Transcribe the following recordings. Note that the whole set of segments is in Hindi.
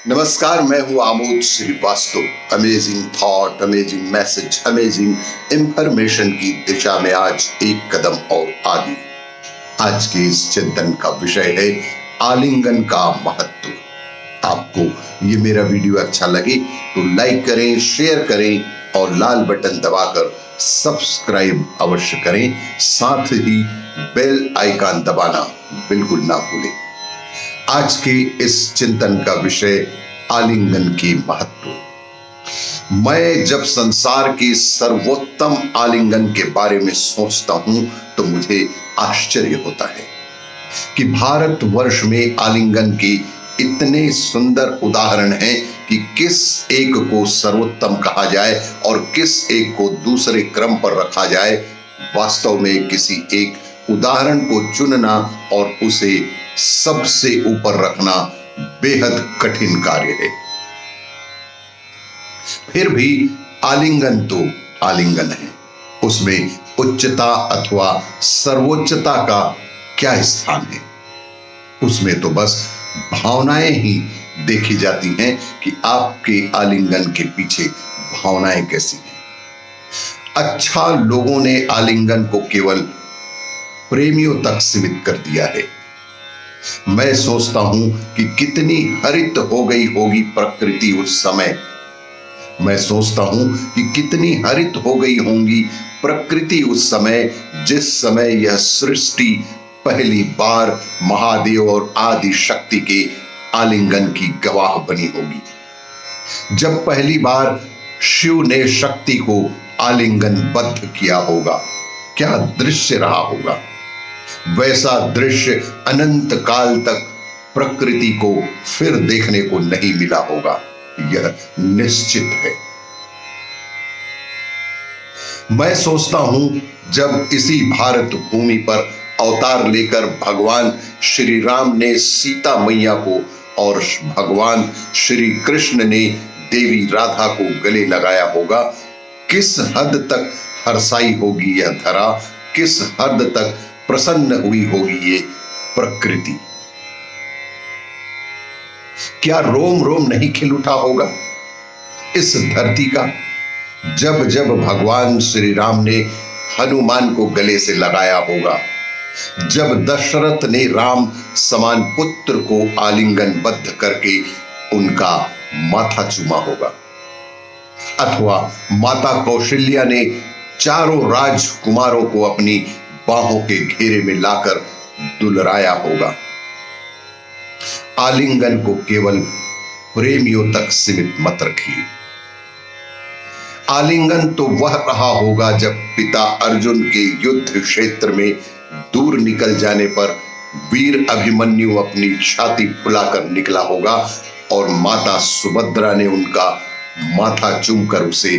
नमस्कार, मैं हूं Amod Shrivastava. Amazing thought, amazing message, amazing information की दिशा में आज एक कदम और आगे। आज के इस चिंतन का विषय है आलिंगन का महत्व। आपको ये मेरा वीडियो अच्छा लगे तो लाइक करें, शेयर करें और लाल बटन दबाकर सब्सक्राइब अवश्य करें। साथ ही बेल आइकन दबाना बिल्कुल ना भूलें। आज के इस चिंतन का विषय आलिंगन के महत्व। मैं जब संसार के सर्वोत्तम आलिंगन के बारे में सोचता हूं तो मुझे आश्चर्य होता है कि भारतवर्ष में आलिंगन के इतने सुंदर उदाहरण हैं कि किस एक को सर्वोत्तम कहा जाए और किस एक को दूसरे क्रम पर रखा जाए। वास्तव में किसी एक उदाहरण को चुनना और उसे सबसे ऊपर रखना बेहद कठिन कार्य है। फिर भी आलिंगन तो आलिंगन है, उसमें उच्चता अथवा सर्वोच्चता का क्या स्थान है। उसमें तो बस भावनाएं ही देखी जाती हैं कि आपके आलिंगन के पीछे भावनाएं कैसी हैं। अच्छा, लोगों ने आलिंगन को केवल प्रेमियों तक सीमित कर दिया है। मैं सोचता हूं कि कितनी हरित हो गई होगी प्रकृति उस समय। मैं सोचता हूं कि कितनी हरित हो गई होंगी प्रकृति उस समय जिस समय यह सृष्टि पहली बार महादेव और आदि शक्ति के आलिंगन की गवाह बनी होगी। जब पहली बार शिव ने शक्ति को आलिंगनबद्ध किया होगा, क्या दृश्य रहा होगा। वैसा दृश्य अनंत काल तक प्रकृति को फिर देखने को नहीं मिला होगा, यह निश्चित है। मैं सोचता हूं जब इसी भारत भूमि पर अवतार लेकर भगवान श्री राम ने सीता मैया को और भगवान श्री कृष्ण ने देवी राधा को गले लगाया होगा, किस हद तक हर्षाई होगी यह धरा, किस हद तक प्रसन्न हुई होगी ये प्रकृति। क्या रोम रोम नहीं खिल उठा होगा इस धरती का जब जब भगवान श्री राम ने हनुमान को गले से लगाया होगा, जब दशरथ ने राम समान पुत्र को आलिंगनबद्ध करके उनका माथा चूमा होगा, अथवा माता कौशल्या ने चारों राजकुमारों को अपनी बाहों के घेरे में लाकर दुलराया होगा। आलिंगन को केवल प्रेमियों तक सीमित मत रखिए। आलिंगन तो वह रहा होगा जब पिता अर्जुन के युद्ध क्षेत्र में दूर निकल जाने पर वीर अभिमन्यु अपनी छाती फुलाकर निकला होगा और माता सुभद्रा ने उनका माथा चूमकर उसे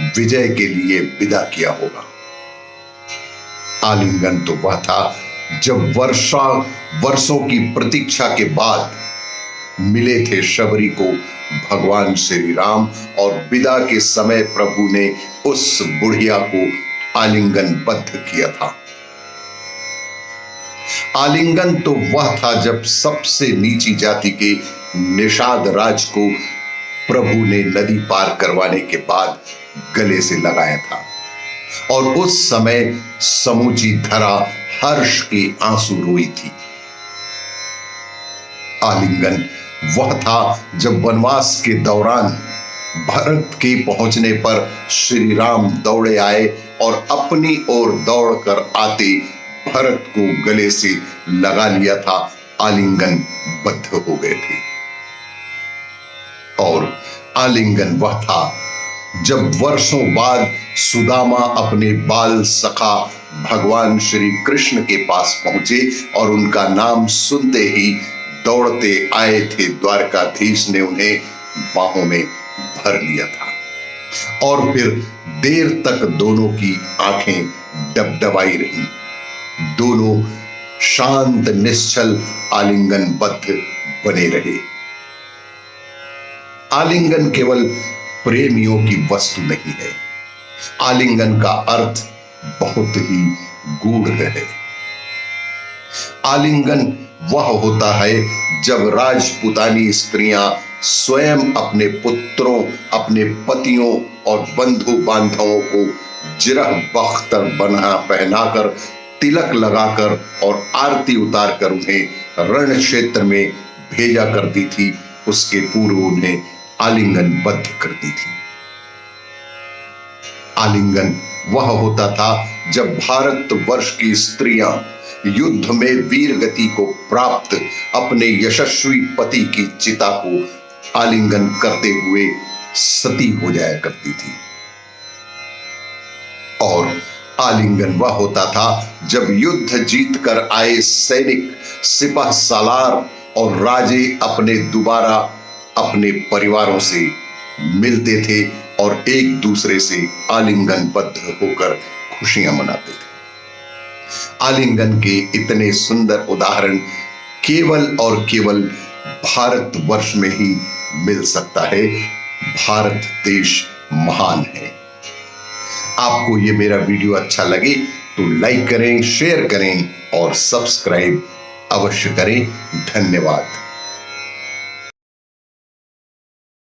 विजय के लिए विदा किया होगा। आलिंगन तो वह था जब वर्षों की प्रतीक्षा के बाद मिले थे शबरी को भगवान श्री राम और विदा के समय प्रभु ने उस बुढ़िया को आलिंगनबद्ध किया था। आलिंगन तो वह था जब सबसे नीची जाति के निषाद राज को प्रभु ने नदी पार करवाने के बाद गले से लगाया था और उस समय समूची धरा हर्ष के आंसू रोई थी। आलिंगन वह था जब वनवास के दौरान भरत के पहुंचने पर श्री राम दौड़े आए और अपनी ओर दौड़कर आते भरत को गले से लगा लिया था, आलिंगन बद्ध हो गए थे। और आलिंगन वह था जब वर्षों बाद सुदामा अपने बाल सखा भगवान श्री कृष्ण के पास पहुंचे और उनका नाम सुनते ही दौड़ते आए थे। द्वारकाधीश ने उन्हें बाहों में भर लिया था और फिर देर तक दोनों की आंखें डबडबाई रहीं। दोनों शांत निश्चल आलिंगनबद्ध बने रहे। आलिंगन केवल प्रेमियों की वस्तु नहीं है, आलिंगन का अर्थ बहुत ही गूढ़ है। आलिंगन वह होता है जब राजपुतानी स्त्रियां स्वयं अपने पुत्रों, अपने पतियों और बंधु बांधवों को जिरह बख्तर बना पहनाकर, तिलक लगाकर और आरती उतारकर उन्हें रण क्षेत्र में भेजा करती थी। उसके पूर्व उन्हें आलिंगनबद्ध करती थी। आलिंगन वह होता था जब भारतवर्ष की स्त्रियां युद्ध में वीर गति को प्राप्त अपने यशस्वी पति की चिता को आलिंगन करते हुए सती हो जाया करती थी। और आलिंगन वह होता था जब युद्ध जीत कर आए सैनिक, सिपाह सालार और राजे अपने दोबारा अपने परिवारों से मिलते थे और एक दूसरे से आलिंगनबद्ध होकर खुशियां मनाते थे। आलिंगन के इतने सुंदर उदाहरण केवल और केवल भारतवर्ष में ही मिल सकता है। भारत देश महान है। आपको ये मेरा वीडियो अच्छा लगे तो लाइक करें, शेयर करें और सब्सक्राइब अवश्य करें। धन्यवाद।